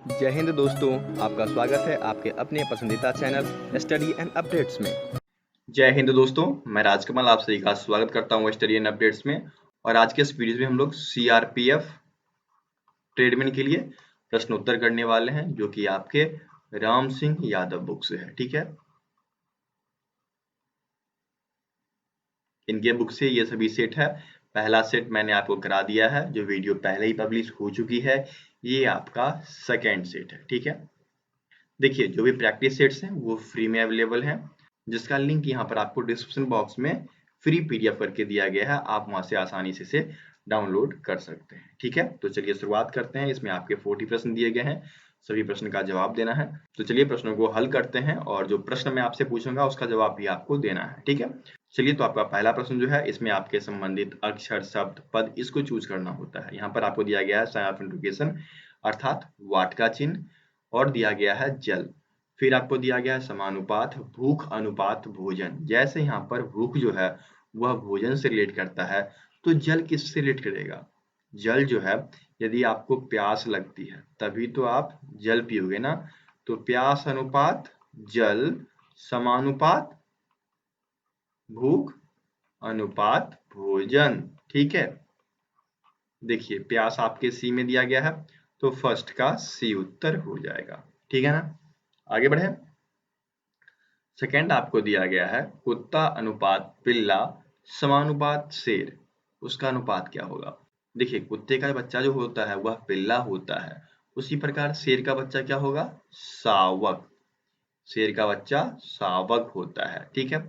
जय हिंद दोस्तों, आपका स्वागत है आपके अपने पसंदीदा चैनल स्टडी एंड अपडेट्स में। जय हिंद दोस्तों, मैं राजकमल आप सभी का स्वागत करता हूं स्टडी एंड अपडेट्स में। और आज के इस वीडियो में हम लोग सीआरपीएफ ट्रेडमैन के लिए प्रश्न उत्तर करने वाले हैं, जो कि आपके राम सिंह यादव बुक से है। ठीक है, इनके बुक से ये सभी सेट है। पहला सेट मैंने आपको करा दिया है, जो वीडियो पहले ही पब्लिश हो चुकी है। ये आपका सेकेंड सेट है। ठीक है, देखिए जो भी प्रैक्टिस सेट्स हैं वो फ्री में अवेलेबल हैं, जिसका लिंक यहाँ पर आपको डिस्क्रिप्शन बॉक्स में फ्री पीडीएफ करके दिया गया है। आप वहां से आसानी से इसे डाउनलोड कर सकते हैं। ठीक है, तो चलिए शुरुआत करते हैं। इसमें आपके 40 प्रश्न दिए गए हैं, सभी प्रश्न का जवाब देना है। तो चलिए प्रश्नों को हल करते हैं, और जो प्रश्न मैं आपसे पूछूंगा उसका जवाब भी आपको देना है। ठीक है, चलिए तो आपका पहला प्रश्न जो है, इसमें आपके संबंधित अक्षर, शब्द, पद, इसको चूज करना होता है। यहाँ पर आपको दिया गया है साइन ऑफ इंटरोगेशन अर्थात वाट का चिन्ह, और दिया गया है जल। फिर आपको दिया गया है समानुपात, भूख अनुपात भोजन। जैसे यहाँ पर भूख जो है वह भोजन से रिलेट करता है, तो जल किससे रिलेट करेगा? जल जो है, यदि आपको प्यास लगती है तभी तो आप जल पियोगे ना। तो प्यास अनुपात जल समानुपात भूख अनुपात भोजन। ठीक है, देखिए प्यास आपके सी में दिया गया है, तो फर्स्ट का सी उत्तर हो जाएगा। ठीक है ना, आगे बढ़े। सेकंड आपको दिया गया है कुत्ता अनुपात बिल्ला समानुपात शेर, उसका अनुपात क्या होगा? देखिए कुत्ते का बच्चा जो होता है वह बिल्ला होता है, उसी प्रकार शेर का बच्चा क्या होगा? शावक। शेर का बच्चा शावक होता है। ठीक है,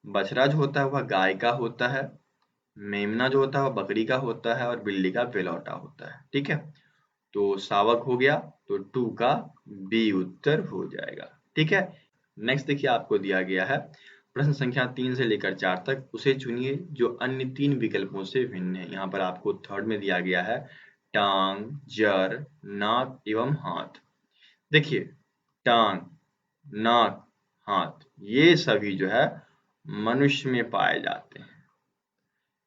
बछड़ा जो होता है वह गाय का होता है, मेमना जो होता है वह बकरी का होता है, और बिल्ली का बेलौटा होता है। ठीक है, तो शावक हो गया, तो 2 का बी उत्तर हो जाएगा। ठीक है, नेक्स्ट देखिए आपको दिया गया है प्रश्न संख्या 3 से लेकर 4 तक, उसे चुनिए जो अन्य 3 विकल्पों से भिन्न है। यहाँ पर आपको थर्ड में दिया गया है टांग, जर, नाक एवं हाथ। देखिए टांग, नाक, हाथ ये सभी जो है मनुष्य में पाए जाते हैं,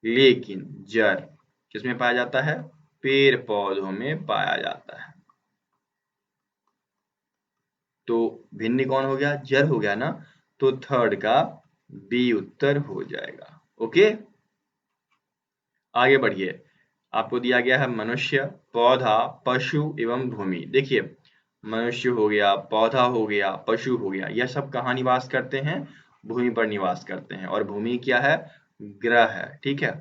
लेकिन जर किसमें पाया जाता है? पेड़ पौधों में पाया जाता है। तो भिन्न कौन हो गया? जर हो गया ना, तो थर्ड का बी उत्तर हो जाएगा। ओके, आगे बढ़िए। आपको दिया गया है मनुष्य, पौधा, पशु एवं भूमि। देखिए मनुष्य हो गया, पौधा हो गया, पशु हो गया, यह सब कहाँ निवास करते हैं? भूमि पर निवास करते हैं। और भूमि क्या है? ग्रह है। ठीक है,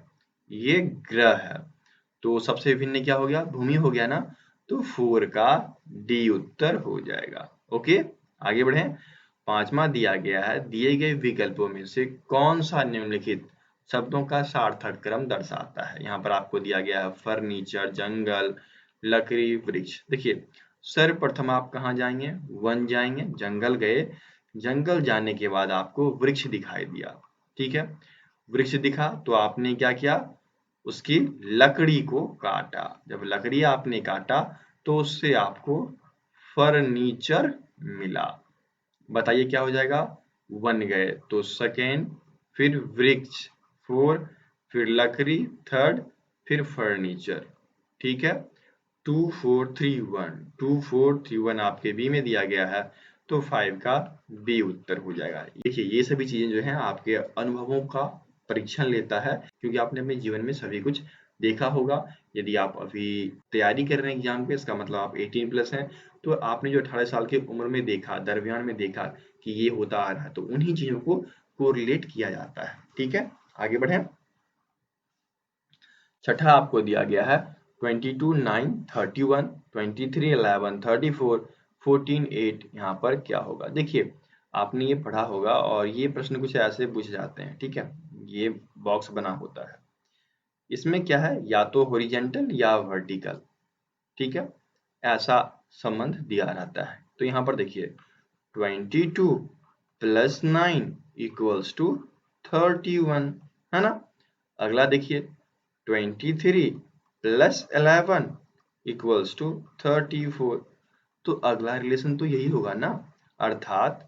ये ग्रह है, तो सबसे भिन्न क्या हो गया? भूमि हो गया ना, तो 4 का डी उत्तर हो जाएगा। ओके, आगे बढ़े। पांचवा दिया गया है दिए गए विकल्पों में से कौन सा निम्नलिखित शब्दों का सार्थक क्रम दर्शाता है? यहाँ पर आपको दिया गया है फर्नीचर, जंगल, लकड़ी, वृक्ष। देखिए सर्वप्रथम आप कहाँ जाएंगे? वन जाएंगे, जंगल गए, जंगल जाने के बाद आपको वृक्ष दिखाई दिया। ठीक है, वृक्ष दिखा तो आपने क्या किया? उसकी लकड़ी को काटा। जब लकड़ी आपने काटा तो उससे आपको फर्नीचर मिला। बताइए क्या हो जाएगा? वन गए तो सेकेंड, फिर वृक्ष 4, फिर लकड़ी थर्ड, फिर फर्नीचर। ठीक है, 2431 2431 आपके बी में दिया गया है, तो 5 का बी उत्तर हो जाएगा। देखिए ये सभी चीजें जो है आपके अनुभवों का परीक्षण लेता है, क्योंकि आपने अपने जीवन में सभी कुछ देखा होगा। यदि आप अभी तैयारी कर रहे हैं एग्जाम पे, इसका मतलब आप 18 प्लस हैं, तो आपने जो 18 साल की उम्र में देखा, दरमियान में देखा कि ये होता आ रहा है, तो उन्हीं चीजों को कोरिलेट किया जाता है। ठीक है, आगे बढ़े। छठा आपको दिया गया है 22 9 31 23 11 34 14 8, यहाँ पर क्या होगा? देखिए आपने ये पढ़ा होगा, और ये प्रश्न कुछ ऐसे पूछे जाते हैं। ठीक है, ये बॉक्स बना होता है, इसमें क्या है? या तो हॉरिजेंटल या वर्टिकल। ठीक है, ऐसा संबंध दिया रहता है। तो यहाँ पर देखिए 22 प्लस 9 इक्वल्स टू 31, है ना। अगला देखिए 23 प्लस 11 इक्वल्स टू 34, तो अगला रिलेशन तो यही होगा ना, अर्थात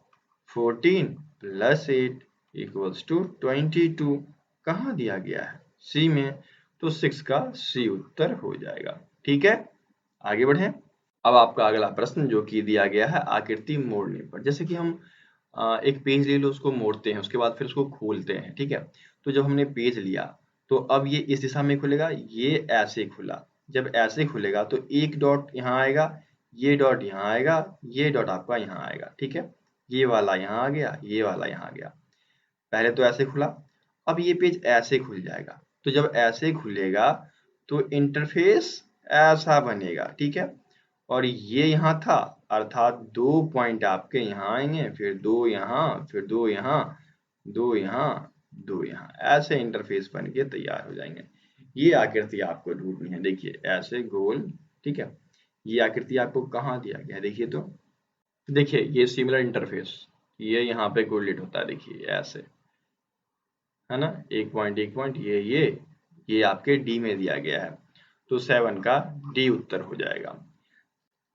14 प्लस 8 इक्वल्स टू 22। कहाँ दिया गया है? सी में, तो 6 का सी उत्तर हो जाएगा। ठीक है, आगे बढ़े। अब आपका अगला प्रश्न जो कि दिया गया है आकृति मोड़ने पर। जैसे कि हम एक पेज ले लो, उसको मोड़ते हैं, उसके बाद फिर उसको खोलते हैं, ठीक है। तो जब हमने पेज लिया तो अब ये इस दिशा में खुलेगा, ये ऐसे खुला। जब ऐसे खुलेगा तो एक डॉट यहाँ आएगा, ये डॉट यहाँ आएगा, ये डॉट आपका यहाँ आएगा, ठीक है। ये वाला यहाँ आ गया, ये वाला यहाँ आ गया। पहले तो ऐसे खुला, अब ये पेज ऐसे खुल जाएगा। तो जब ऐसे खुलेगा तो इंटरफेस ऐसा बनेगा, ठीक है। और ये यहाँ था, अर्थात 2 पॉइंट आपके यहाँ आएंगे, फिर 2 यहाँ, फिर 2 यहाँ, 2 यहाँ, 2 यहाँ, ऐसे इंटरफेस बन के तैयार हो जाएंगे। ये आकृति आपको ढूंढनी है। देखिए ऐसे गोल, ठीक है। ये आकृति आपको कहाँ दिया गया है, देखिए तो। देखिए ये सिमिलर इंटरफेस, ये यहाँ पे कोरिलेट होता है, देखिए ऐसे, है ना। एक पॉइंट ये आपके डी में दिया गया है। तो 7 का डी उत्तर हो जाएगा,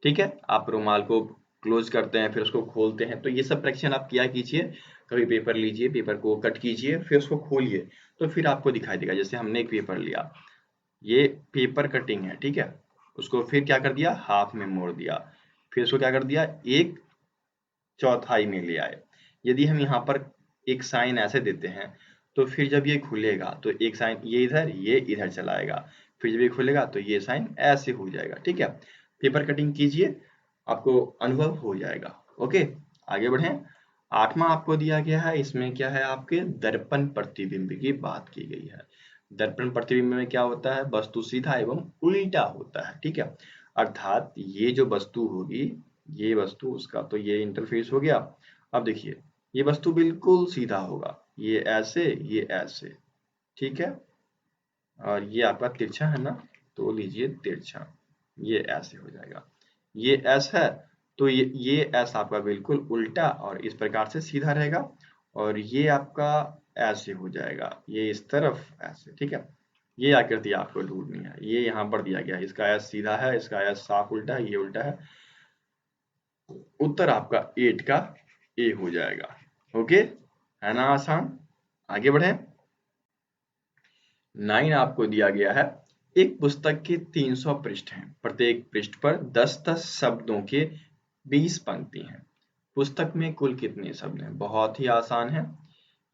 ठीक है। आप रुमाल को क्लोज करते हैं, फिर उसको खोलते हैं, तो ये सब प्रेडिक्शन आप किया कीजिए। कभी पेपर लीजिए, पेपर को कट कीजिए, फिर उसको खोलिए, तो फिर आपको दिखाई देगा। जैसे हमने एक पेपर लिया, ये पेपर कटिंग है, ठीक है। उसको फिर क्या कर दिया, हाफ में मोड़ दिया, फिर उसको क्या कर दिया, एक चौथाई में ले आए। यदि हम यहाँ पर एक साइन ऐसे देते हैं तो फिर जब ये खुलेगा तो एक साइन ये इधर चलाएगा, फिर जब ये खुलेगा तो ये साइन ऐसे हो जाएगा, ठीक है। पेपर कटिंग कीजिए, आपको अनुभव हो जाएगा। ओके, आगे बढ़ें। 8वां आपको दिया गया है, इसमें क्या है, आपके दर्पण प्रतिबिंब की बात की गई है। दर्पण प्रतिबिंब में क्या होता है, वस्तु सीधा एवं उल्टा होता है, ठीक है। अर्थात ये जो वस्तु होगी, ये वस्तु उसका, तो ये इंटरफेस हो गया। अब देखिए ये वस्तु बिल्कुल सीधा होगा, ये ऐसे, ठीक है। और ये आपका तिरछा है ना, तो लीजिए तिरछा, ये ऐसे हो जाएगा। ये एस है, तो ये एस आपका बिल्कुल उल्टा और इस प्रकार से सीधा रहेगा। और ये आपका ऐसे हो जाएगा, ये इस तरफ ऐसे, ठीक है। ये आकृति आपको ढूंढनी है। ये यहाँ पर दिया गया है, इसका एस सीधा है, इसका एस साफ उल्टा है, ये उल्टा है। उत्तर आपका 8 का ए हो जाएगा। ओके, है ना आसान। आगे बढ़े। 9 आपको दिया गया है, एक पुस्तक के 300 पृष्ठ हैं, प्रत्येक पृष्ठ पर 10-10 शब्दों के 20 पंक्ति हैं। पुस्तक में कुल कितने शब्द हैं? बहुत ही आसान है।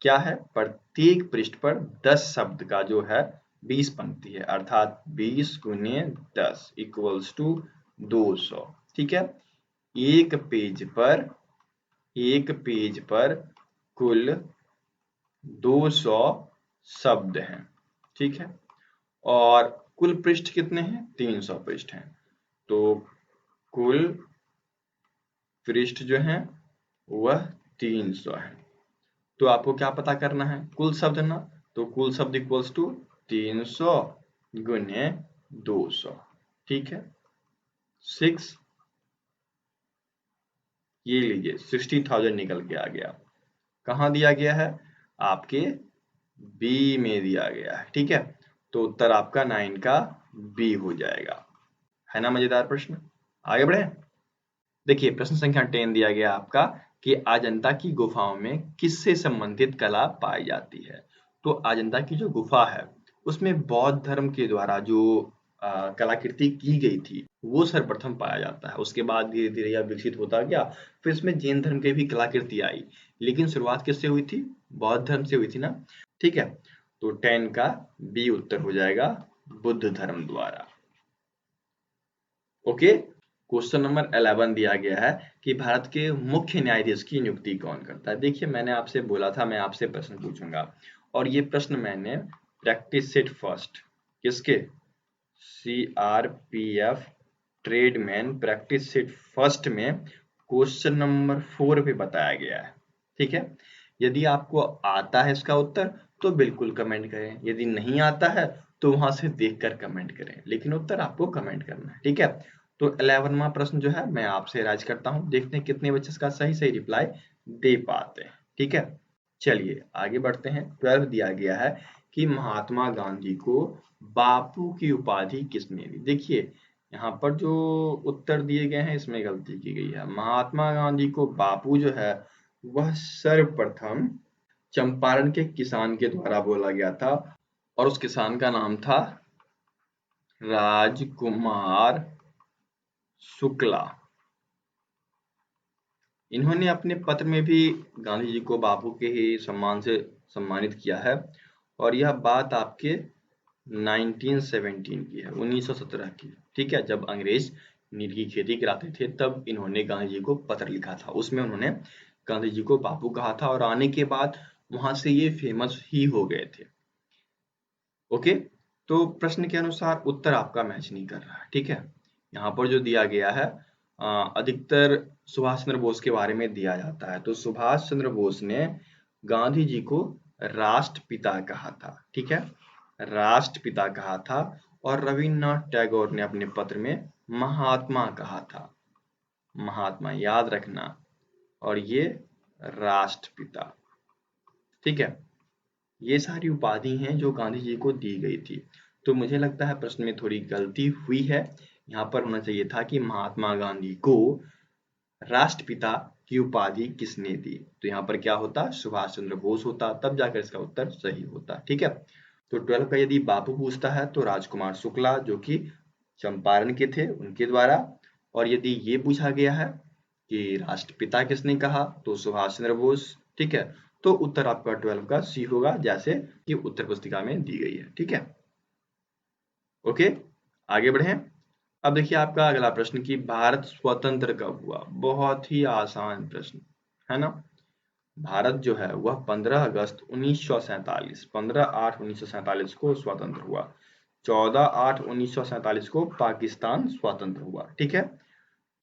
क्या है, प्रत्येक पृष्ठ पर 10 शब्द का जो है 20 पंक्ति है, अर्थात 20 गुने 10 इक्वल्स टू 200, ठीक है। एक पेज पर कुल 200 शब्द हैं, ठीक है। और कुल पृष्ठ कितने हैं? 300 पृष्ठ हैं। तो कुल पृष्ठ जो हैं वह 300 है। तो आपको क्या पता करना है, कुल शब्द ना। तो कुल शब्द इक्वल्स टू 300 गुने 200, ठीक है। 6, ये लीजिए 60,000 निकल के आ गया। कहाँ दिया गया है? आपके बी में दिया गया है, ठीक है। तो उत्तर आपका 9 का बी हो जाएगा। है ना मजेदार प्रश्न। आगे बढ़े। देखिए प्रश्न संख्या 10 दिया गया आपका कि अजंता की गुफाओं में किससे संबंधित कला पाई जाती है। तो अजंता की जो गुफा है उसमें बौद्ध धर्म के द्वारा जो कलाकृति की गई थी वो सर्वप्रथम पाया जाता है। उसके बाद धीरे धीरे यह विकसित होता गया, फिर इसमें जैन धर्म की भी कलाकृति आई, लेकिन शुरुआत किससे हुई थी? बौद्ध धर्म से हुई थी ना, ठीक है। तो 10 का बी उत्तर हो जाएगा, बुद्ध धर्म द्वारा। ओके। क्वेश्चन नंबर 11 दिया गया है कि भारत के मुख्य न्यायाधीश की नियुक्ति कौन करता है। देखिए मैंने आपसे बोला था मैं आपसे प्रश्न पूछूंगा, और ये प्रश्न मैंने प्रैक्टिस सेट फर्स्ट, किसके, CRPF tradesman practice set first में क्वेश्चन नंबर 4 पे बताया गया है, ठीक है। यदि आपको आता है इसका उत्तर तो बिल्कुल कमेंट करें, यदि नहीं आता है तो वहां से देखकर कमेंट करें, लेकिन उत्तर आपको कमेंट करना है, ठीक है। तो 11वां प्रश्न जो है मैं आपसे राइज करता हूं, देखते हैं कितने बच्चे इसका सही सही रिप्लाई दे पाते हैं, ठीक है। चलिए आगे बढ़ते हैं। 12 दिया गया है कि महात्मा गांधी को बापू की उपाधि किसने दी। देखिए यहाँ पर जो उत्तर दिए गए हैं इसमें गलती की गई है। महात्मा गांधी को बापू जो है वह सर्वप्रथम चंपारण के किसान के द्वारा बोला गया था, और उस किसान का नाम था राजकुमार शुक्ला, इन्होंने अपने पत्र में भी गांधी जी को बापू के ही सम्मान से सम्मानित किया है और यह बात आपके 1917 की है, 1917 की। ठीक है, जब अंग्रेज नील की खेती कराते थे तब इन्होंने गांधी जी को पत्र लिखा था, उसमें उन्होंने गांधी जी को बापू कहा था और आने के बाद वहां से ये फेमस ही हो गए थे। ओके, तो प्रश्न के अनुसार उत्तर आपका मैच नहीं कर रहा है। ठीक है, यहाँ पर जो दिया गया है अधिकतर सुभाष चंद्र बोस के बारे में दिया जाता है, तो सुभाष चंद्र बोस ने गांधी जी को राष्ट्रपिता कहा था। ठीक है, राष्ट्रपिता कहा था और रविन्द्रनाथ टैगोर ने अपने पत्र में महात्मा कहा था। महात्मा याद रखना, और ये राष्ट्रपिता। ठीक है, ये सारी उपाधि हैं जो गांधी जी को दी गई थी। तो मुझे लगता है प्रश्न में थोड़ी गलती हुई है, यहाँ पर होना चाहिए था कि महात्मा गांधी को राष्ट्रपिता की उपाधि किसने दी, तो यहाँ पर क्या होता, सुभाष चंद्र बोस होता, तब जाकर इसका उत्तर सही होता। ठीक है, तो 12 का यदि बापू पूछता है तो राजकुमार शुक्ला जो कि चंपारण के थे उनके द्वारा, और यदि ये पूछा गया है कि राष्ट्रपिता किसने कहा तो सुभाष चंद्र बोस। ठीक है, तो उत्तर आपका 12 का सी होगा, जैसे कि उत्तर पुस्तिका में दी गई है। ठीक है, ओके, आगे बढ़े। अब देखिए आपका अगला प्रश्न कि भारत स्वतंत्र कब हुआ। बहुत ही आसान प्रश्न है ना। भारत जो है वह 15 अगस्त 1947, 15/8/1947 को स्वतंत्र हुआ। 14/8/1947 को पाकिस्तान स्वतंत्र हुआ। ठीक है,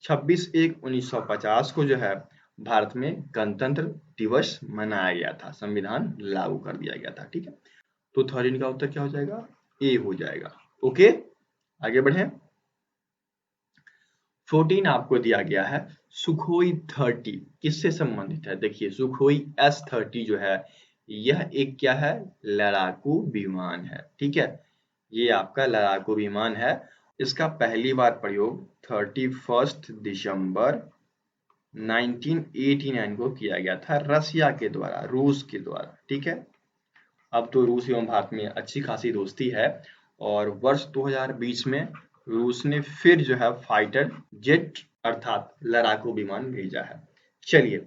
26/1/1950 को जो है भारत में गणतंत्र दिवस मनाया गया था, संविधान लागू कर दिया गया था। ठीक है, तो 13 का उत्तर क्या हो जाएगा, ए हो जाएगा। ओके, आगे बढ़े। 14 आपको दिया गया है सुखोई 30 किससे संबंधित है। देखिए सुखोई S-30 जो है यह एक क्या है, लड़ाकू विमान है। ठीक है, ये आपका लड़ाकू विमान है। इसका पहली बार प्रयोग 31 दिसंबर 1989 को किया गया था रसिया के द्वारा, रूस के द्वारा। ठीक है, अब तो रूस एवं भारत में अच्छी खासी दोस्ती है और वर्ष 2020 में रूस ने फिर जो है फाइटर जेट अर्थात लड़ाकू विमान भेजा है। चलिए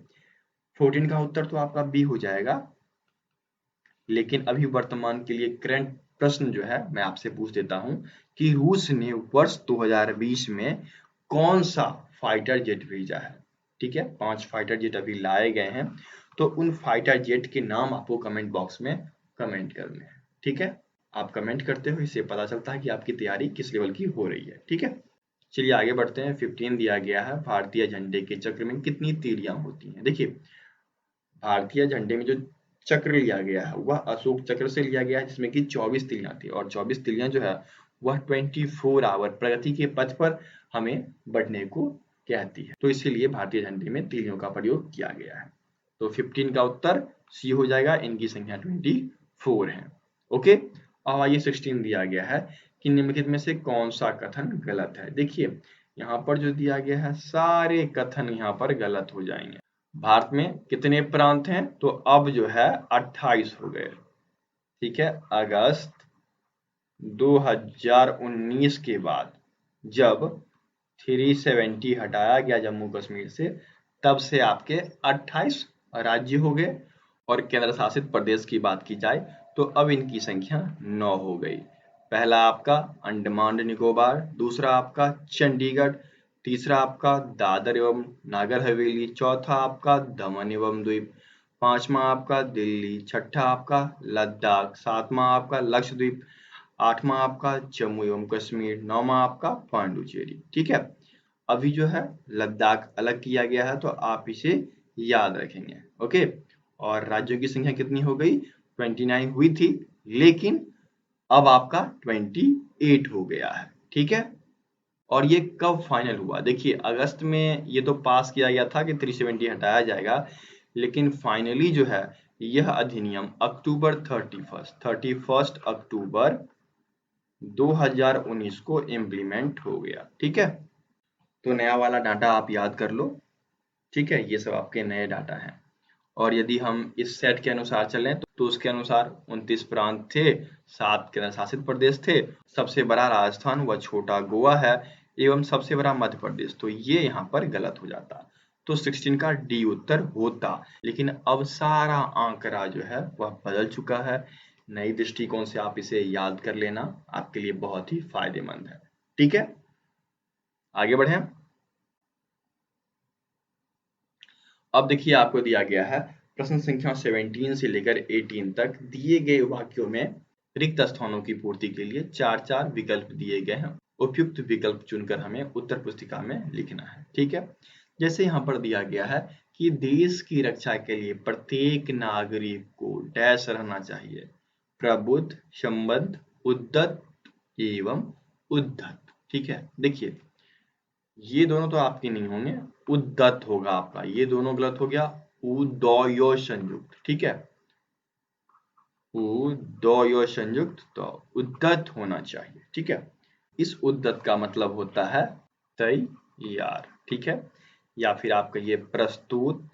14 का उत्तर तो आपका बी हो जाएगा, लेकिन अभी वर्तमान के लिए करंट प्रश्न जो है मैं आपसे पूछ देता हूं कि रूस ने वर्ष 2020 में कौन सा फाइटर जेट भेजा है। ठीक है, 5 फाइटर जेट अभी लाए गए हैं, तो उन फाइटर जेट के नाम आपको कमेंट बॉक्स में कमेंट करने हैं। ठीक है, आप कमेंट करते हो, इससे पता चलता है कि आपकी तैयारी किस लेवल की हो रही है। ठीक है, चलिए आगे बढ़ते हैं। 15 दिया गया है भारतीय झंडे के चक्र में कितनी तीलियां होती हैं। देखिए भारतीय झंडे में जो चक्र लिया गया है वह अशोक चक्र से लिया गया है, जिसमें कि 24 तिलियां थी, और 24 तिलियां जो है वह 24 आवर प्रगति के पथ पर हमें बढ़ने को कहती है, तो इसीलिए भारतीय झंडे में तिलियों का प्रयोग किया गया है। तो 15 का उत्तर सी हो जाएगा, इनकी संख्या 24 है। ओके, अब आइए 16 दिया गया है कि निम्नलिखित में से कौन सा कथन गलत है। देखिए यहाँ पर जो दिया गया है सारे कथन यहाँ पर गलत हो जाएंगे। भारत में कितने प्रांत हैं, तो अब जो है 28 हो गए। ठीक है, अगस्त 2019 के बाद जब 370 हटाया गया जम्मू कश्मीर से, तब से आपके 28 राज्य हो गए, और केंद्र शासित प्रदेश की बात की जाए तो अब इनकी संख्या 9 हो गई। पहला आपका अंडमान निकोबार, दूसरा आपका चंडीगढ़, तीसरा आपका दादर एवं नागर हवेली, चौथा आपका दमन एवं द्वीप, पांचवा आपका दिल्ली, छठा आपका लद्दाख, सातवां आपका लक्षद्वीप, आठवां आपका जम्मू एवं कश्मीर, नौवां आपका पांडुचेरी। ठीक है, अभी जो है लद्दाख अलग किया गया है, तो आप इसे याद रखेंगे। ओके, और राज्यों की संख्या कितनी हो गई, 29 हुई थी, लेकिन अब आपका 28 हो गया है। ठीक है, और ये कब फाइनल हुआ, देखिए अगस्त में ये तो पास किया गया था कि 370 हटाया जाएगा, लेकिन फाइनली जो है यह अधिनियम अक्टूबर 31 अक्टूबर 2019 को इम्प्लीमेंट हो गया। ठीक है, तो नया वाला डाटा आप याद कर लो। ठीक है, ये सब आपके नए डाटा हैं, और यदि हम इस सेट के अनुसार चलें तो उसके अनुसार 29 प्रांत थे, 7 केंद्र शासित प्रदेश थे, सबसे बड़ा राजस्थान व छोटा गोवा है, एवं सबसे बड़ा मध्य प्रदेश, तो ये यहाँ पर गलत हो जाता। तो 16 का डी उत्तर होता, लेकिन अब सारा आंकड़ा जो है वह बदल चुका है। नई दृष्टिकोण से आप इसे याद कर लेना, आपके लिए बहुत ही फायदेमंद है। ठीक है, आगे बढ़े। अब देखिए आपको दिया गया है प्रश्न संख्या 17 से लेकर 18 तक दिए गए वाक्यों में रिक्त स्थानों की पूर्ति के लिए 4-4 विकल्प दिए गए हैं। उपयुक्त विकल्प चुनकर हमें उत्तर पुस्तिका में लिखना है। ठीक है, जैसे यहाँ पर दिया गया है कि देश की रक्षा के लिए प्रत्येक नागरिक को डैश रहना चाहिए, प्रबुद्ध, संबद्ध, उद्यत एवं उद्धत। ठीक है, देखिए ये दोनों तो आपके नहीं होंगे, उद्दत होगा आपका, ये दोनों गलत हो गया। उदय संयुक्त, ठीक है, उदय संयुक्त, तो उद्दत होना चाहिए। ठीक है, इस उद्दत का मतलब होता है तैयार। ठीक है, या फिर आप कहिए प्रस्तुत,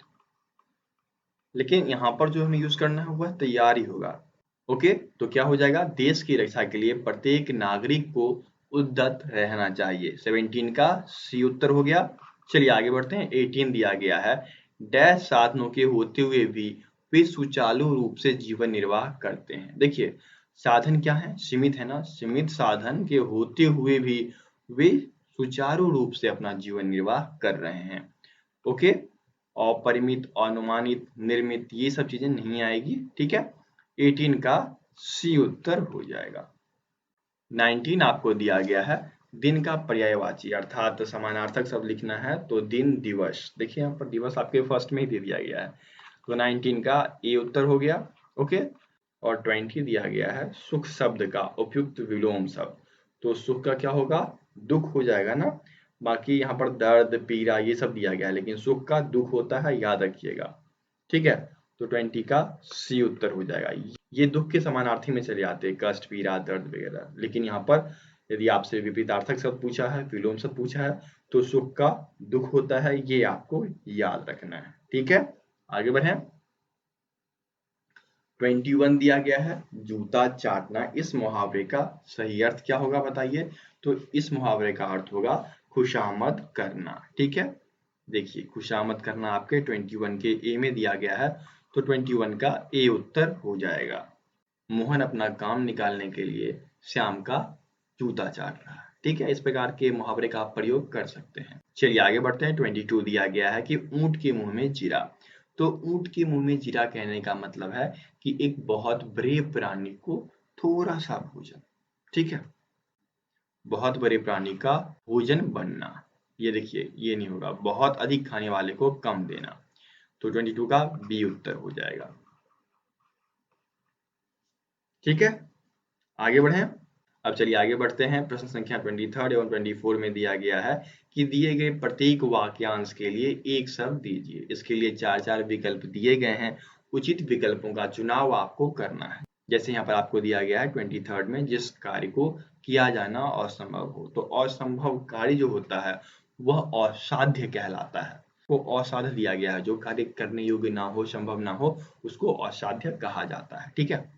लेकिन यहाँ पर जो हमें यूज करना है वह तैयार ही होगा। ओके, तो क्या हो जाएगा, देश की रक्षा के लिए प्रत्येक नागरिक को उद्यत रहना चाहिए। 17 का सी उत्तर हो गया। चलिए आगे बढ़ते हैं। 18 दिया गया है, डैश साधनों के होते हुए भी वे सुचारू रूप से जीवन निर्वाह करते हैं। देखिए साधन क्या है, सीमित है ना, सीमित साधन के होते हुए भी वे सुचारू रूप से अपना जीवन निर्वाह कर रहे हैं। ओके, अपरिमित, अनुमानित, निर्मित, ये सब चीजें नहीं आएगी। ठीक है, 18 का सी उत्तर हो जाएगा। 19 आपको दिया गया है, दिन का पर्यायवाची अर्थात समानार्थक शब्द लिखना है, तो दिन, दिवस। देखिए यहाँ पर दिवस आपके फर्स्ट में ही दे दिया गया है, तो 19 का ए उत्तर हो गया। ओके, और 20 दिया गया है, सुख शब्द का उपयुक्त विलोम शब्द, तो सुख का क्या होगा, दुख हो जाएगा ना। बाकी यहाँ पर दर्द, पीड़ा ये सब दिया गया है, लेकिन सुख का दुख होता है, याद रखिएगा। ठीक है, तो 20 का सी उत्तर हो जाएगा। ये दुख के समानार्थी में चले आते हैं, कष्ट, पीड़ा, दर्द वगैरह, लेकिन यहाँ पर यदि आपसे विपरीतार्थक शब्द पूछा है, विलोम शब्द पूछा है, तो सुख का दुख होता है, ये आपको याद रखना है। ठीक है, आगे बढ़े। 21 दिया गया है, जूता चाटना, इस मुहावरे का सही अर्थ क्या होगा बताइए। तो इस मुहावरे का अर्थ होगा खुशामद करना। ठीक है, देखिए खुशामद करना आपके 21 के ए में दिया गया है, तो 21 का ए उत्तर हो जाएगा। मोहन अपना काम निकालने के लिए श्याम का जूता चाट रहा है। ठीक है, इस प्रकार के मुहावरे का आप प्रयोग कर सकते हैं। चलिए आगे बढ़ते हैं। 22 दिया गया है कि ऊंट के मुंह में जीरा, तो ऊंट के मुंह में जीरा कहने का मतलब है कि एक बहुत बड़े प्राणी को थोड़ा सा भोजन। ठीक है, बहुत बड़े प्राणी का भोजन बनना, ये देखिए ये नहीं होगा, बहुत अधिक खाने वाले को कम देना, तो 22 का बी उत्तर हो जाएगा। ठीक है, आगे बढ़ें। अब चलिए आगे बढ़ते हैं। प्रश्न संख्या 23 एवं 24 में दिया गया है कि दिए गए प्रत्येक वाक्यांश के लिए एक शब्द दीजिए। इसके लिए 4-4 विकल्प दिए गए हैं, उचित विकल्पों का चुनाव आपको करना है। जैसे यहाँ पर आपको दिया गया है 23 में, जिस कार्य को किया जाना असंभव हो, तो असंभव कार्य जो होता है वह असाध्य कहलाता है। वो असाध्य दिया गया है, जो कार्य करने योग्य ना हो, संभव ना हो, उसको असाध्य कहा जाता है। ठीक है,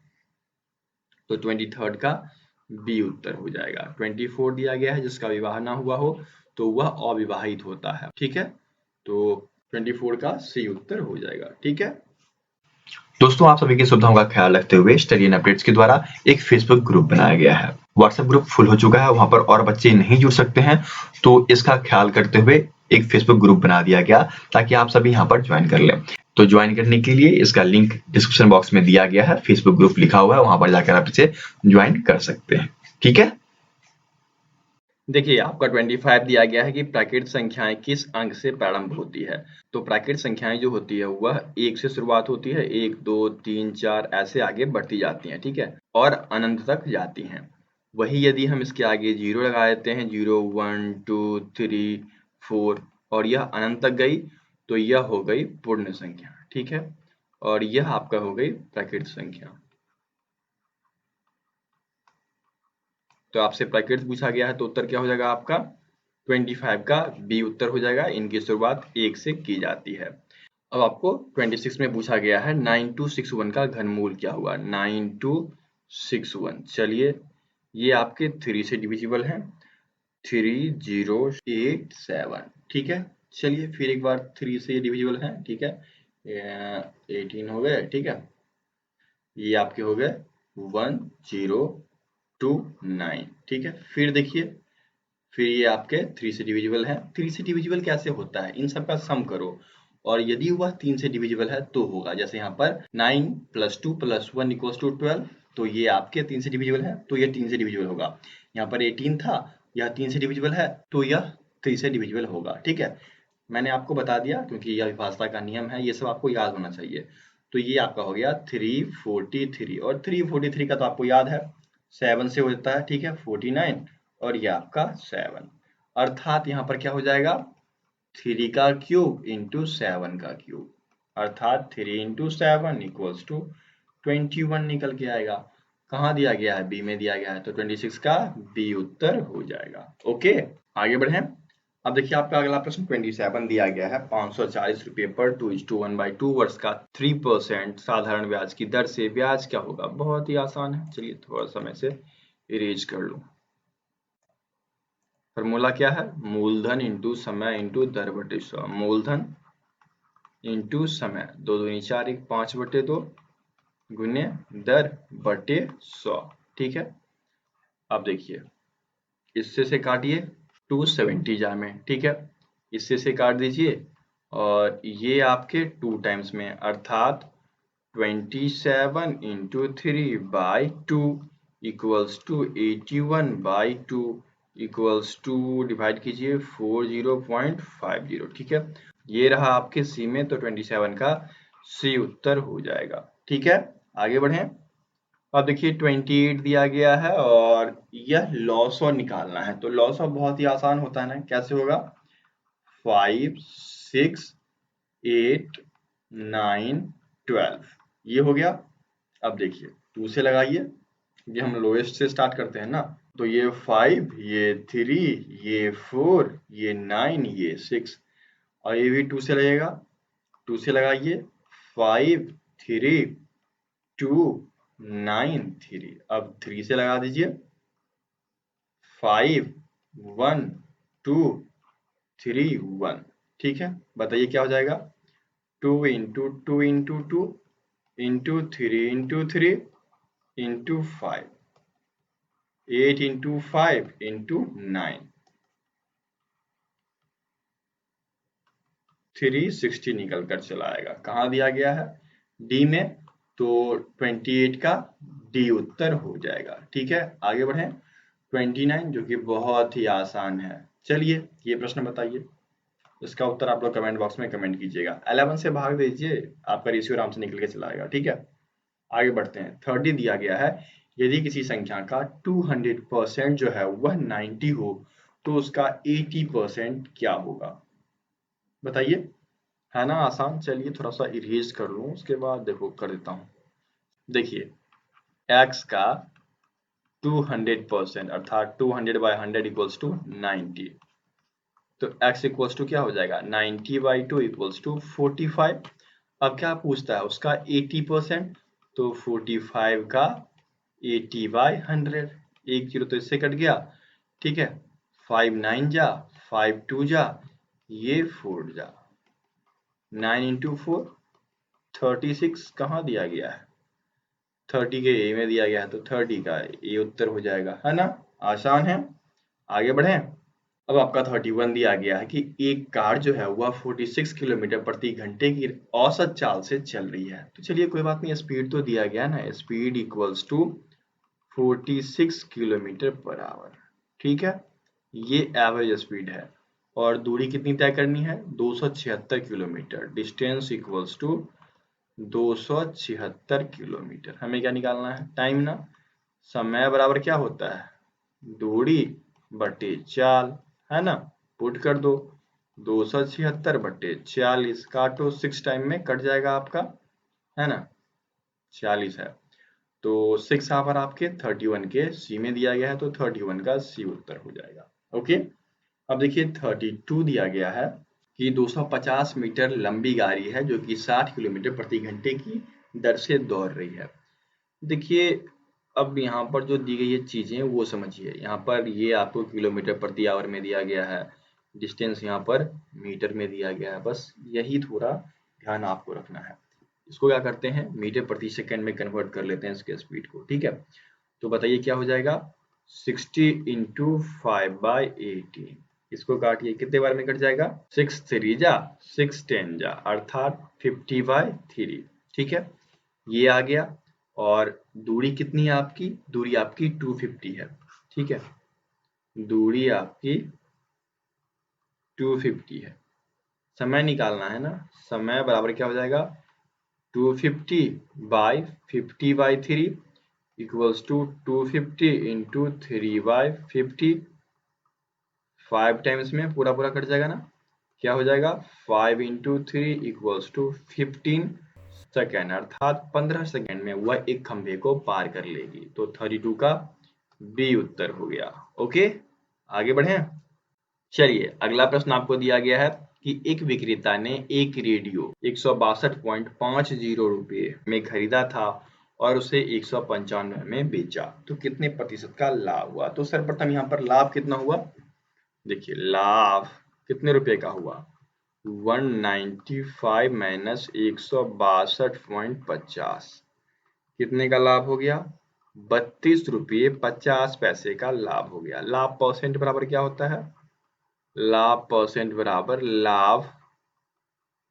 तो 23 का बी उत्तर हो जाएगा। 24 दिया गया है, जिसका विवाह ना हुआ हो तो वह अविवाहित होता है। ठीक है, तो 24 का सी उत्तर हो जाएगा। ठीक है दोस्तों, आप सभी की सुविधाओं का ख्याल रखते हुए स्टडी एंड अपडेट्स के द्वारा एक फेसबुक ग्रुप बनाया गया है। व्हाट्सएप ग्रुप फुल हो चुका है, वहां पर और बच्चे नहीं जुड़ सकते हैं, तो इसका ख्याल करते हुए एक फेसबुक ग्रुप बना दिया गया ताकि आप सभी यहाँ पर ज्वाइन कर लें। तो ज्वाइन करने के लिए इसका लिंक डिस्क्रिप्शन बॉक्स में दिया गया है, फेसबुक ग्रुप लिखा हुआ है, वहां पर जाकर आप इसे ज्वाइन कर सकते हैं। ठीक है, देखिए आपका 25 दिया गया है कि प्राकृत संख्याएं किस अंक से प्रारंभ होती है। तो प्राकृत संख्याएं जो होती है वह 1 से शुरुआत होती है, 1 2 3 4 ऐसे आगे बढ़ती जाती हैं। ठीक है, और अनंत तक जाती हैं। वही यदि हम इसके आगे 0 लगा देते हैं, 0 1 2 3 4, और यह अनंत तक गई, तो यह हो गई पूर्ण संख्या। ठीक है, और यह आपका हो गई प्राकृत संख्या। तो आपसे प्राकृत पूछा गया है, तो उत्तर क्या हो जाएगा आपका 25 का बी उत्तर हो जाएगा। इनकी शुरुआत 1 से की जाती है। अब आपको 26 में पूछा गया है 9261 का घनमूल क्या हुआ। 9261, चलिए ये आपके 3 से डिविजिबल है, 3087। ठीक है, चलिए फिर एक बार 3 से ये डिविजिबल है। ठीक है, 18 हो गए। ठीक है, ये आपके हो गए 1029। ठीक है, फिर देखिए, फिर ये आपके 3 से डिविजिबल है। 3 से डिविजिबल कैसे होता है, इन सब का सम करो और यदि वह 3 से डिविजिबल है तो होगा। जैसे यहाँ पर 9 + 2 + 1 = 12, तो ये आपके 3 से डिविजिबल है, तो ये 3 से डिविजिबल होगा। यहाँ पर 18 था, यह 3 से डिविजिबल है, तो यह 3 से डिविजिबल होगा। ठीक है, मैंने आपको बता दिया क्योंकि यह विभाज्यता का नियम है, ये सब आपको याद होना चाहिए। तो ये आपका हो गया 343, और 343 का तो आपको याद है 7 से हो जाता है। ठीक है, 49 और ये आपका 7, अर्थात यहाँ पर क्या हो जाएगा 3 का क्यूब इंटू 7 का क्यूब, अर्थात 3 × 7 = 21 निकल के आएगा। कहाँ दिया गया है, बी में दिया गया है, तो 26 का बी उत्तर हो जाएगा। ओके, आगे बढ़े। अब देखिए आपका अगला प्रश्न 27 दिया गया है। 540 रुपये पर 2:1/2 वर्ष का 3% साधारण ब्याज की दर से ब्याज क्या होगा। बहुत ही आसान है, चलिए थोड़ा सा मैं इसे इरेज कर लूं। फॉर्मूला क्या है, मूलधन इंटू समय इंटू दर बटे 100। मूलधन इंटू समय, 2 दूनी 4, 1 5/2 गुने दर बटे 100। ठीक है, अब देखिए इससे से काटिए 270 जा में। ठीक है, इससे से काट दीजिए और ये आपके 2 टाइम्स में, अर्थात 27 × 3/2 = 81/2 = डिवाइड कीजिए 40.50। ठीक है, ये रहा आपके सी में, तो 27 का सी उत्तर हो जाएगा। ठीक है, आगे बढ़ें। अब देखिए 28 दिया गया है और यह लॉस और निकालना है। तो लॉस और बहुत ही आसान होता है ना, कैसे होगा 5 6 8 9 12, ये हो गया। अब देखिए 2 से लगाइए, ये हम लोएस्ट से स्टार्ट करते हैं ना, तो ये 5, ये 3, ये 4, ये 9, ये 6, और ये भी 2 से लगेगा। 2 से लगाइए 5 3 2 9 3, अब 3 से लगा दीजिए 5 1 2 3 1। ठीक है, बताइए क्या हो जाएगा 2 × 2 × 2 × 3 × 3 × 5, 8 × 5 × 9, 360 निकल कर चला आएगा। कहाँ दिया गया है, डी में, तो 28 का डी उत्तर हो जाएगा। ठीक है, आगे बढ़ें। 29 जो कि बहुत ही आसान है, चलिए ये प्रश्न बताइए, इसका उत्तर आप लोग कमेंट बॉक्स में कमेंट कीजिएगा। 11 से भाग दीजिए, आपका रेशियो आराम से निकल के चला आएगा। ठीक है, आगे बढ़ते हैं। 30 दिया गया है, यदि किसी संख्या का 200% जो है वह 90 हो तो उसका 80% क्या होगा, बताइए। है ना आसान, चलिए थोड़ा सा इरेज कर लूं, उसके बाद देखो कर देता हूं। देखिए x का 200% अर्थात 200/100 = 90, तो x इक्वल्स टू क्या हो जाएगा 90/2 = 45। अब क्या पूछता है उसका 80%, तो 45 का 80/100, एक जीरो तो इससे कट गया। ठीक है, 5 9 जा, 5 2 जा, ये 4 जा, 9 × 4 36 कहाँ दिया गया है, 30 के ए में दिया गया है, तो 30 का ए उत्तर हो जाएगा। है ना, आसान है, आगे बढ़ें। अब आपका 31 दिया गया है कि एक कार जो है वह 46 किलोमीटर प्रति घंटे की औसत चाल से चल रही है। तो चलिए कोई बात नहीं, स्पीड तो दिया गया ना, स्पीड इक्वल्स टू 46 किलोमीटर/आवर। ठीक है, ये एवरेज स्पीड है और दूरी कितनी तय करनी है 276 kilometre. Distance equals to 276 kilometre. हमें क्या निकालना है, टाइम ना, समय बराबर क्या होता है दूरी बटे चाल, है ना, पुट कर दो 276/40, काटो 6 टाइम में कट जाएगा आपका, है ना, 40 है, तो 6 यहाँ पर आपके 31 के सी में दिया गया है, तो 31 का सी उत्तर हो जाएगा। ओके, अब देखिए 32 दिया गया है कि 250 मीटर लंबी गाड़ी है जो कि 60 किलोमीटर प्रति घंटे की दर से दौड़ रही है। देखिए अब यहाँ पर जो दी गई है चीजें वो समझिए। यहाँ पर ये आपको किलोमीटर प्रति आवर में दिया गया है, डिस्टेंस यहाँ पर मीटर में दिया गया है, बस यही थोड़ा ध्यान आपको रखना है। इसको क्या करते हैं, मीटर प्रति सेकंड में कन्वर्ट कर लेते हैं इसके स्पीड को, ठीक है। तो बताइए क्या हो जाएगा, 60 इंटू 5/18। इसको काटिए, कितने बार में कट जाएगा, 6 3 जा 6 10 जा, अर्थात 50/3, ठीक है। ये आ गया। और दूरी कितनी है आपकी, दूरी आपकी 250 है, ठीक है। दूरी आपकी 250 है। समय निकालना है ना, समय बराबर क्या हो जाएगा, 250/50/3 इक्वल्स टू 250 इंटू 3/50। 5 टाइम्स में पूरा पूरा कट जाएगा ना, क्या हो जाएगा, 5 इंटू 3 इक्वल्स टू 15 सेकेंड, अर्थात 15 सेकेंड में वह एक खंभे को पार कर लेगी। तो 32 का बी उत्तर हो गया। ओके, आगे बढ़े। चलिए अगला प्रश्न आपको दिया गया है कि एक विक्रेता ने एक रेडियो 162.50 रुपये में खरीदा था और उसे 195 में बेचा, तो कितने प्रतिशत का लाभ हुआ। तो सर्वप्रथम यहाँ पर लाभ कितना हुआ, देखिए लाभ कितने रुपए का हुआ, 195 माइनस 162.50, कितने का लाभ हो गया, 32 रुपये 50 पैसे का लाभ हो गया। लाभ परसेंट बराबर क्या होता है, लाभ परसेंट बराबर लाभ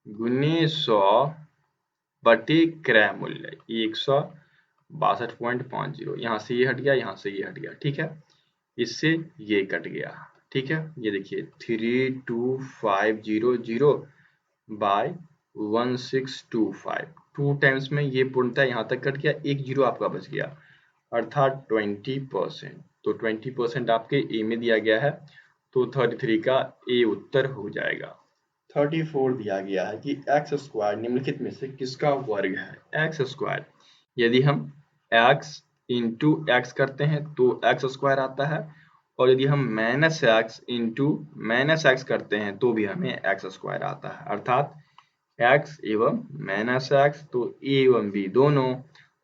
गुने 100 बटे क्रय मूल्य 162.50। यहाँ से ये हट गया, यहाँ से ये हट गया, ठीक है। इससे ये कट गया, ठीक है। ये देखिए 32,500 बाय 1625, 2 टाइम्स में ये पूर्णतः यहाँ तक कट गया, एक जीरो आपका बच गया, अर्थात 20%। तो 20% आपके ए में दिया गया है, तो 33 का ए उत्तर हो जाएगा। 34 दिया गया है कि एक्स स्क्वायर निम्नलिखित में से किसका वर्ग है। एक्स स्क्वायर, यदि हम एक्स इंटू एक्स करते हैं तो एक्स स्क्वायर आता है, और यदि हम minus x into minus x करते हैं तो भी हमें एक्स स्क्वायर आता है, अर्थात एक्स एवं माइनस एक्स, तो ए एवं बी दोनों,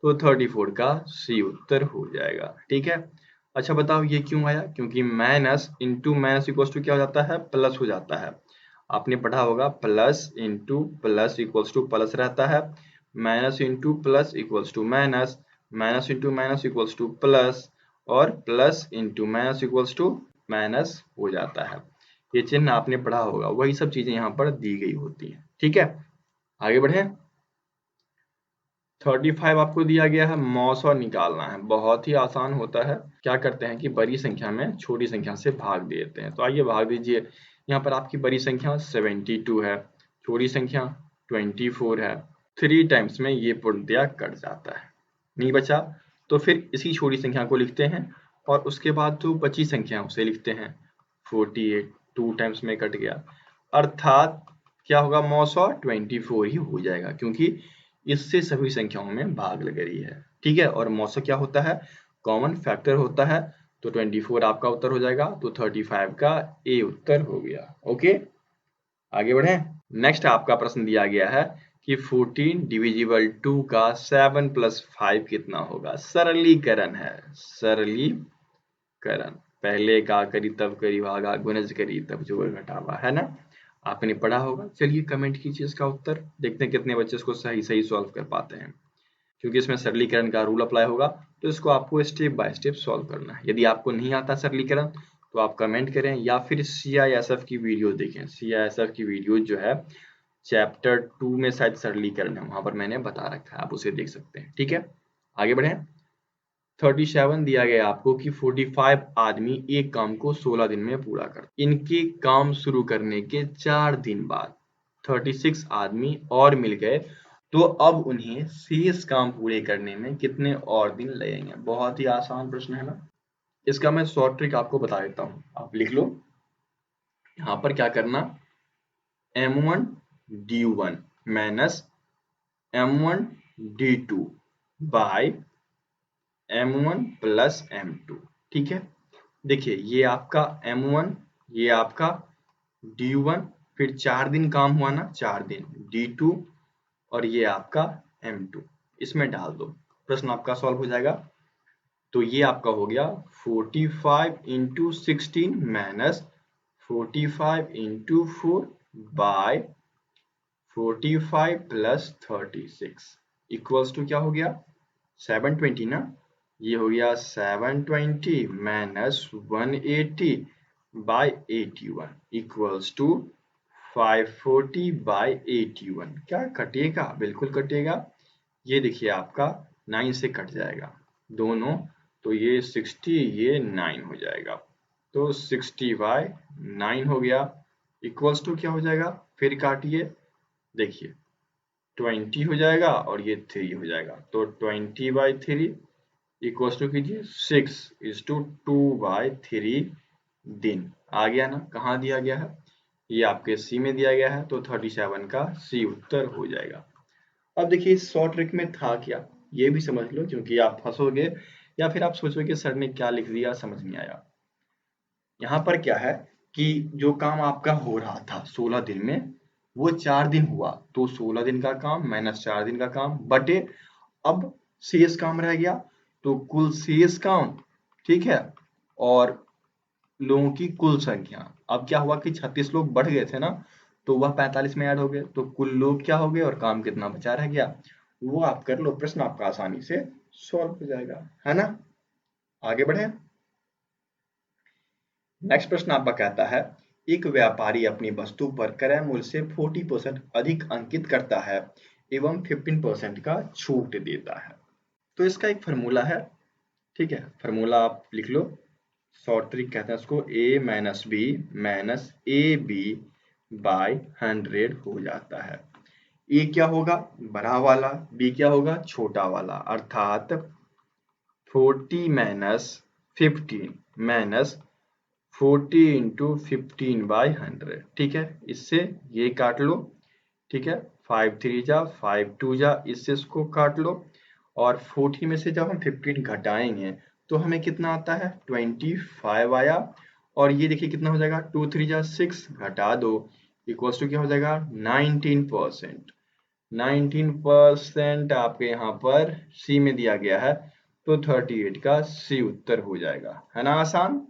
तो 34 का सी उत्तर हो जाएगा, ठीक है। अच्छा बताओ ये क्यों आया, क्योंकि minus into minus equals to क्या हो जाता है, प्लस हो जाता है। आपने पढ़ा होगा plus into plus equals to plus रहता है, minus into plus equals to minus, minus into minus equals to plus, और plus into minus equals to minus हो जाता है। ये चिन्ह आपने पढ़ा होगा, वही सब चीजें यहाँ पर दी गई होती हैं, ठीक है। आगे बढ़े। 35 आपको दिया गया है, मौसा निकालना है, बहुत ही आसान होता है। क्या करते हैं कि बड़ी संख्या में छोटी संख्या से भाग देते हैं, तो आइए भाग दीजिए। यहाँ पर आपकी बड़ी संख्या 72 है, छोटी संख्या 24 है, 3 टाइम्स में ये पूर्णतया कट जाता है, नहीं बचा। तो फिर इसी छोटी संख्या को लिखते हैं, और उसके बाद जो बची संख्या उसे लिखते हैं 48, 2 टाइम्स में कट गया, अर्थात क्या होगा, मौसा 24 ही हो जाएगा, क्योंकि इससे सभी संख्याओं में भाग लग रही है, ठीक है। और मौसा क्या होता है, कॉमन फैक्टर होता है, तो 24 आपका उत्तर हो जाएगा, तो 35 का ए उत्तर हो गया। ओके, आगे बढ़े। नेक्स्ट आपका प्रश्न दिया गया है कि 14 डिविजिबल 2 का 7 + 5 कितना होगा। सरलीकरण है, सरलीकरण, पहले का करी तब करी भागा गुणज करी तब जोड़ घटावा, है ना, आपने पढ़ा होगा। चलिए कमेंट कीजिए इसका उत्तर, देखते हैं कितने बच्चे इसको सही सही सॉल्व कर पाते हैं, क्योंकि इसमें सरलीकरण का रूल अप्लाई होगा, तो इसको आपको स्टेप बाय स्टेप सॉल्व करना है। यदि आपको नहीं आता सरलीकरण तो आप कमेंट करें, या फिर CISF की वीडियो देखें। CISF की वीडियो जो है चैप्टर 2 में शायद सरलीकरण है, वहां पर मैंने बता रखा है, आप उसे देख सकते हैं, ठीक है। आगे बढ़े। 37 दिया गया आपको कि 45 आदमी एक काम को 16 दिन में पूरा करते, इनके काम शुरू करने के 4 दिन बाद 36 आदमी और मिल गए, तो अब उन्हें शेष काम पूरे करने में कितने और दिन लगेंगे। बहुत ही आसान प्रश्न है ना। इसका मैं शॉर्ट ट्रिक आपको बता देता हूँ, आप लिख लो। यहाँ पर क्या करना, M1 D1 minus M1 D2 bye M1 plus M2, ठीक है। देखिए ये आपका M1, ये आपका D1, फिर 4 दिन काम हुआ ना, 4 दिन D2, और ये आपका M2, इसमें डाल दो, प्रश्न आपका सॉल्व हो जाएगा। तो ये आपका हो गया 45 into 16 minus 45 into 4 by 45 plus 36 equals to क्या हो गया 720 ना। ये हो गया 720 minus 180 by 81 equals to 540 by 81। क्या कटेगा? बिल्कुल कटेगा। ये देखिए आपका 9 से कट जाएगा दोनों, तो ये 60 ये 9 हो जाएगा, तो 60 बाय 9 हो गया इक्वल्स टू क्या हो जाएगा, फिर काटिए, देखिए 20 हो जाएगा और ये 3 हो जाएगा, तो 20 बाय 3 इक्वल्स टू कीजिए 6 इज टू 2 बाय 3 दिन। आ गया ना, कहाँ दिया गया है, ये आपके सी में दिया गया है, तो 37 का सी उत्तर हो जाएगा। अब देखिए इस शॉर्ट ट्रिक में था क्या, ये भी समझ लो, क्योंकि आप फंसोगे या फिर आप सोचोगे सर ने क्या लिख दिया समझ नहीं आया। यहाँ पर क्या है कि जो काम आपका हो रहा था 16 दिन में वो 4 दिन हुआ, तो 16 दिन का काम माइनस 4 दिन का काम बटे अब शेष काम रह गया, तो कुल शेष काम, ठीक है, और लोगों की कुल संख्या। अब क्या हुआ कि 36 लोग बढ़ गए थे ना, तो वह 45 में ऐड हो गए, तो कुल लोग क्या हो गए और काम कितना बचा रह गया, वो आप कर लो, प्रश्न आपका आसानी से सॉल्व हो जाएगा, है ना। आगे बढ़े। नेक्स्ट प्रश्न आपका कहता है, एक व्यापारी अपनी वस्तु पर क्रय मूल्य से 40% अधिक अंकित करता है एवं 15% का छूट देता है। तो इसका एक फॉर्मूला है, ठीक है, फॉर्मूला आप लिख लो, शॉर्ट ट्रिक कहते हैं उसको, a minus B minus A B by 100 हो जाता है। ए क्या होगा, बड़ा वाला, बी क्या होगा, छोटा वाला, अर्थात 40 माइनस 15 माइनस 40 इंटू 15 बाई 100, ठीक है, इससे ये काट लो, ठीक है, 5 3 जा 5 2 जा, इससे इसको काट लो, और 40 में से जब हम 15 घटाएंगे तो हमें कितना आता है 25 आया, और ये देखिए कितना हो जाएगा 2 3 जा 6 घटा दो इक्वल्स टू क्या हो जाएगा 19%। 19% आपके यहाँ पर सी में दिया गया है, तो 38 का सी उत्तर हो जाएगा, है ना आसान।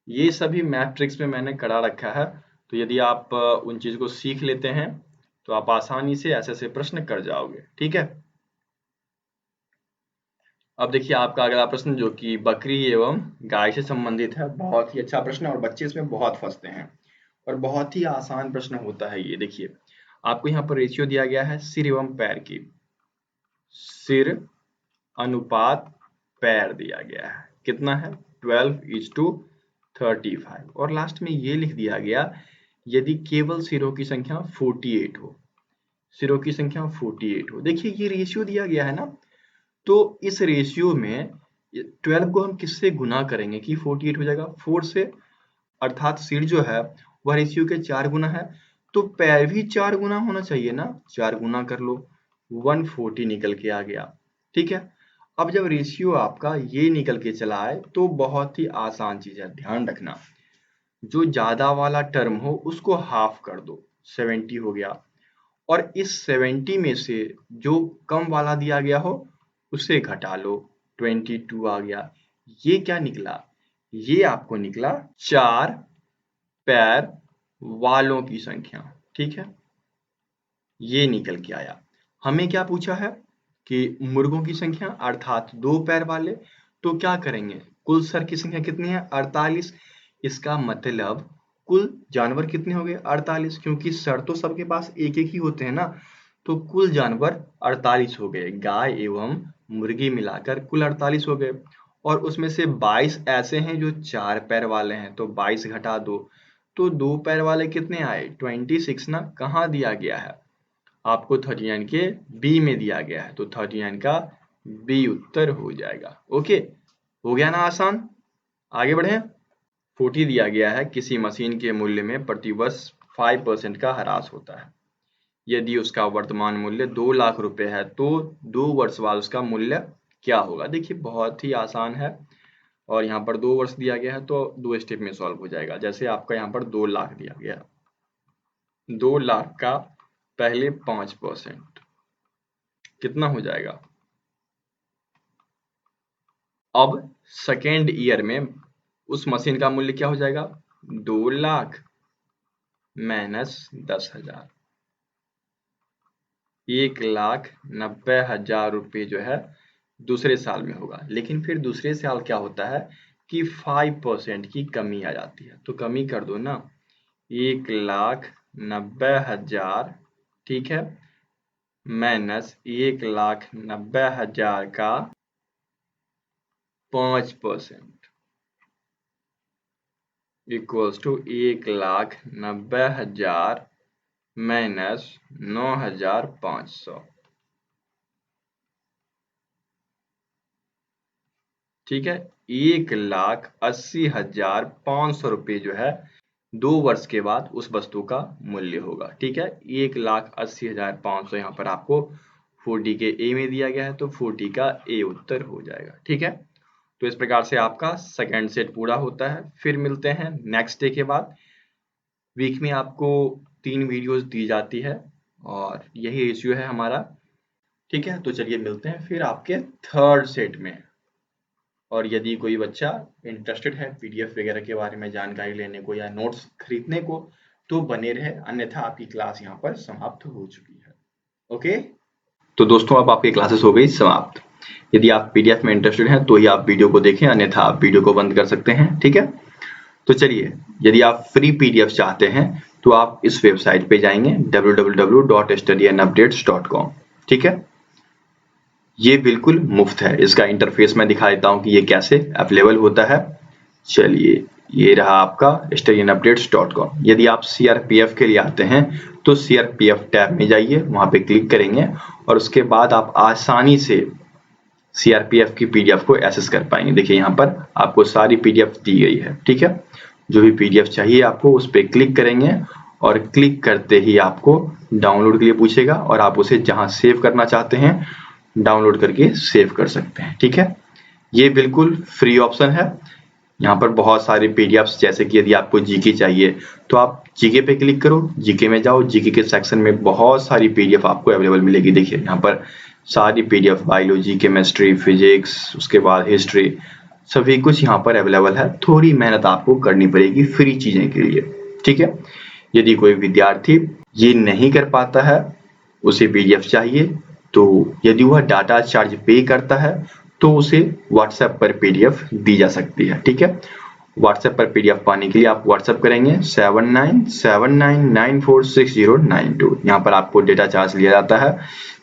ये सभी मैथ ट्रिक्स में मैंने करा रखा है, तो यदि आप उन चीज को सीख लेते हैं तो आप आसानी से ऐसे ऐसे प्रश्न कर जाओगे, ठीक है। अब देखिए आपका अगला प्रश्न जो कि बकरी एवं गाय से संबंधित है, बहुत ही अच्छा प्रश्न है और बच्चे इसमें बहुत फंसते हैं, और बहुत ही आसान प्रश्न होता है ये। देखिए आपको यहाँ पर रेशियो दिया गया है सिर एवं पैर की, सिर अनुपात पैर दिया गया है, कितना है 12:35, और लास्ट में ये लिख दिया गया यदि केवल सिरों की संख्या 48 हो, सिरों की संख्या 48 हो। देखिए ये रेशियो दिया गया है ना, तो इस रेशियो में 12 को हम किससे गुना करेंगे कि 48 हो जाएगा, 4 से, अर्थात सिर जो है वह रेशियो के 4 गुना है, तो पैर भी 4 गुना होना चाहिए ना, 4 गुना कर लो, 140 निकल के आ गया, ठीक है। अब जब रेशियो आपका ये निकल के चला आए तो बहुत ही आसान चीज है, ध्यान रखना, जो ज्यादा वाला टर्म हो उसको हाफ कर दो, 70 हो गया, और इस 70 में से जो कम वाला दिया गया हो उसे घटा लो, 22 आ गया। ये क्या निकला, ये आपको निकला 4 पैर वालों की संख्या, ठीक है, ये निकल के आया। हमें क्या पूछा है कि मुर्गों की संख्या अर्थात 2 पैर वाले, तो क्या करेंगे, कुल सर की संख्या कितनी है 48, इसका मतलब कुल जानवर कितने हो गए 48, क्योंकि सर तो सबके पास एक एक ही होते हैं ना, तो कुल जानवर 48 हो गए, गाय एवं मुर्गी मिलाकर कुल 48 हो गए, और उसमें से 22 ऐसे हैं जो 4 पैर वाले हैं, तो 22 घटा दो, तो 2 पैर वाले कितने आए 26 ना, कहाँ दिया गया है आपको 39 के बी में दिया गया है, तो 39 का बी उत्तर हो जाएगा। ओके, हो गया ना आसान। आगे बढ़े। 40 दिया गया है, किसी मशीन के मूल्य में प्रतिवर्ष 5% का ह्रास होता है, यदि उसका वर्तमान मूल्य 2 लाख रुपए है तो 2 वर्ष बाद उसका मूल्य क्या होगा। देखिए बहुत ही आसान है, और यहाँ पर 2 वर्ष दिया गया है तो 2 स्टेप में सॉल्व हो जाएगा। जैसे आपका यहाँ पर 2 लाख दिया गया है, 2 लाख का पहले 5% कितना हो जाएगा अब सेकेंड ईयर में उस मशीन का मूल्य क्या हो जाएगा, 2 लाख माइनस 10,000, 1,90,000 रुपये जो है दूसरे साल में होगा। लेकिन फिर दूसरे साल क्या होता है कि 5% की कमी आ जाती है, तो कमी कर दो ना, 1,90,000, ठीक है, माइनस 1,90,000 का 5% इक्वल्स टू 1,90,000 माइनस 9,500, ठीक है। 1,80,500 रुपये जो है 2 वर्ष के बाद उस वस्तु का मूल्य होगा, ठीक है। 1,80,500 यहाँ पर आपको 4D के ए में दिया गया है, तो 4D का ए उत्तर हो जाएगा, ठीक है। तो इस प्रकार से आपका सेकंड सेट पूरा होता है। फिर मिलते हैं नेक्स्ट डे के बाद। वीक में आपको 3 वीडियोस दी जाती है और यही रेशियो है हमारा, ठीक है। तो चलिए मिलते हैं फिर आपके थर्ड सेट में। और यदि कोई बच्चा इंटरेस्टेड है पीडीएफ वगैरह के बारे में जानकारी लेने को या नोट्स खरीदने को, तो बने रहे, अन्यथा आपकी क्लास यहाँ पर समाप्त हो चुकी है। ओके, तो दोस्तों अब आपकी क्लासेस हो गई समाप्त। यदि आप पीडीएफ में इंटरेस्टेड हैं तो ही आप वीडियो को देखें, अन्यथा आप वीडियो को बंद कर सकते हैं, ठीक है। तो चलिए, यदि आप फ्री पीडीएफ चाहते हैं तो आप इस वेबसाइट पे जाएंगे www.studyandupdates.com, ठीक है। ये बिल्कुल मुफ्त है। इसका इंटरफेस मैं दिखा देता हूँ कि ये कैसे अवेलेबल होता है। चलिए, ये रहा आपका studyandupdates.com। यदि आप सीआरपीएफ के लिए आते हैं तो सीआरपीएफ टैब में जाइए, वहां पे क्लिक करेंगे और उसके बाद आप आसानी से सीआरपीएफ की पीडीएफ को एक्सेस कर पाएंगे। देखिए यहाँ पर आपको सारी पीडीएफ दी गई है, ठीक है। जो भी पीडीएफ चाहिए आपको उस पर क्लिक करेंगे और क्लिक करते ही आपको डाउनलोड के लिए पूछेगा और आप उसे जहां सेव करना चाहते हैं डाउनलोड करके सेव कर सकते हैं, ठीक है। ये बिल्कुल फ्री ऑप्शन है। यहाँ पर बहुत सारे पीडीएफ्स, जैसे कि यदि आपको जीके चाहिए तो आप जीके पे क्लिक करो, जीके में जाओ, जीके के सेक्शन में बहुत सारी पीडीएफ आपको अवेलेबल मिलेगी। देखिए यहाँ पर सारी पीडीएफ, बायोलॉजी, केमिस्ट्री, फिजिक्स, उसके बाद हिस्ट्री, सभी कुछ यहाँ पर अवेलेबल है। थोड़ी मेहनत आपको करनी पड़ेगी फ्री चीजें के लिए, ठीक है। यदि कोई विद्यार्थी ये नहीं कर पाता है, उसे पीडीएफ चाहिए, तो यदि वह डाटा चार्ज पे करता है तो उसे व्हाट्सएप पर पीडीएफ दी जा सकती है, ठीक है। व्हाट्सएप पर पीडीएफ पाने के लिए आप व्हाट्सएप करेंगे 7979946092। यहाँ पर आपको डेटा चार्ज लिया जाता है।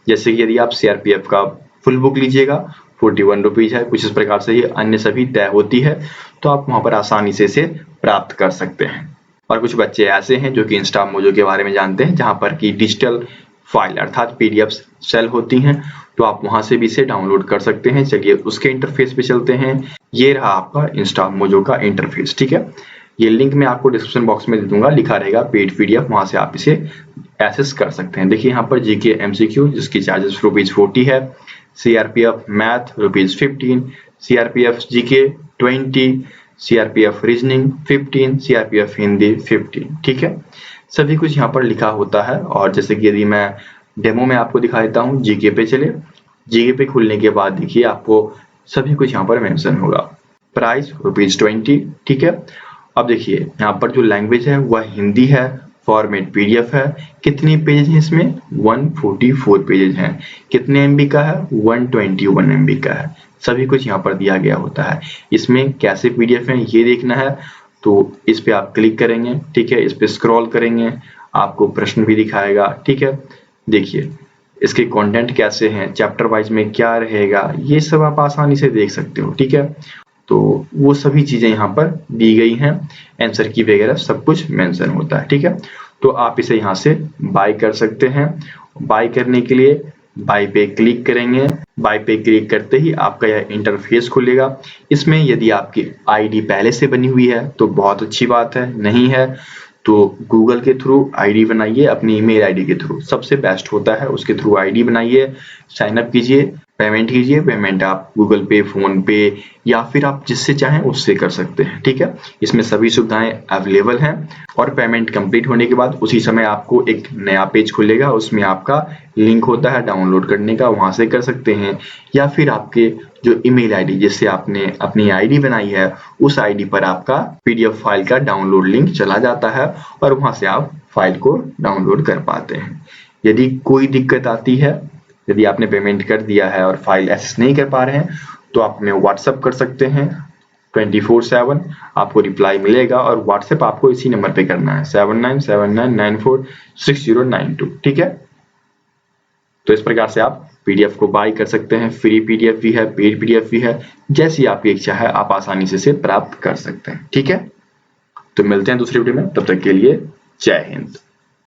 जैसे कि यदि आप सीआरपीएफ का फुल बुक लीजिएगा 41 रुपीज है, कुछ इस प्रकार से ही अन्य सभी तय होती है, तो आप वहां पर आसानी से इसे प्राप्त कर सकते हैं। और कुछ बच्चे ऐसे हैं जो कि इंस्टा मोजो के बारे में जानते हैं, जहां पर की डिजिटल फाइल अर्थात पीडीएफ सेल होती हैं, तो आप वहां से भी इसे डाउनलोड कर सकते हैं। चलिए उसके इंटरफेस पे चलते हैं। ये रहा आपका इंस्टा मोजो का इंटरफेस, ठीक है। ये लिंक मैं आपको डिस्क्रिप्शन बॉक्स में दे दूंगा, लिखा रहेगा पेड पीडीएफ, वहां से आप इसे एक्सेस कर सकते हैं। देखिए यहाँ पर जीके एमसीक्यू जिसकी चार्जेस ₹40 है, CRPF math ₹15, CRPF GK 20, CRPF reasoning 15, CRPF Hindi 15, ठीक है। सभी कुछ यहाँ पर लिखा होता है। और जैसे कि यदि मैं डेमो में आपको दिखा देता हूँ, जीके पे चले, जीके पे खुलने के बाद देखिए आपको सभी कुछ यहाँ पर मेंशन होगा। प्राइस ₹20, ठीक है। अब देखिए यहाँ पर जो लैंग्वेज है वह हिंदी है, फॉर्मेट पीडीएफ है। कितने पेजेस हैं इसमें? 144 पेजेस हैं। कितने एमबी का है? 121 एमबी का है। सभी कुछ यहाँ पर दिया गया होता है। इसमें कैसे पीडीएफ है ये देखना है तो इस पे आप क्लिक करेंगे, ठीक है। इस पे स्क्रॉल करेंगे, आपको प्रश्न भी दिखाएगा, ठीक है। देखिए इसके कंटेंट कैसे हैं, चैप्टर वाइज में क्या रहेगा, ये सब आप आसानी से देख सकते हो, ठीक है। तो वो सभी चीजें यहाँ पर दी गई हैं, आंसर की वगैरह सब कुछ मेंशन होता है, ठीक है। तो आप इसे यहाँ से बाय कर सकते हैं। बाय करने के लिए बाय पे क्लिक करेंगे। बाय पे क्लिक करते ही आपका यह इंटरफेस खुलेगा। इसमें यदि आपकी आईडी पहले से बनी हुई है तो बहुत अच्छी बात है, नहीं है तो गूगल के थ्रू आईडी बनाइए, अपनी ईमेल आईडी के थ्रू सबसे बेस्ट होता है। उसके थ्रू आईडी बनाइए, साइन अप कीजिए, पेमेंट कीजिए। पेमेंट आप गूगल पे, फोन पे या फिर आप जिससे चाहें उससे कर सकते हैं, ठीक है। इसमें सभी सुविधाएं अवेलेबल हैं। और पेमेंट कंप्लीट होने के बाद उसी समय आपको एक नया पेज खुलेगा, उसमें आपका लिंक होता है डाउनलोड करने का, वहां से कर सकते हैं। या फिर आपके जो ईमेल आईडी जिससे आपने अपनी आईडी बनाई है उस आईडी पर आपका पीडीएफ फाइल का डाउनलोड लिंक चला जाता है और वहां से आप फाइल को डाउनलोड कर पाते हैं। यदि कोई दिक्कत आती है, यदि आपने पेमेंट कर दिया है और फाइल एक्सेस नहीं कर पा रहे हैं, तो आप हमें व्हाट्सएप कर सकते हैं 24/7, आपको रिप्लाई मिलेगा और व्हाट्सएप आपको इसी नंबर पे करना है 7979946092। ठीक है, तो इस प्रकार से आप पीडीएफ को बाय कर सकते हैं। फ्री पीडीएफ भी है, पेड पीडीएफ भी है, जैसी आपकी इच्छा है आप आसानी से इसे प्राप्त कर सकते हैं। ठीक है, तो मिलते हैं दूसरी वीडियो में, तब तक के लिए जय हिंद।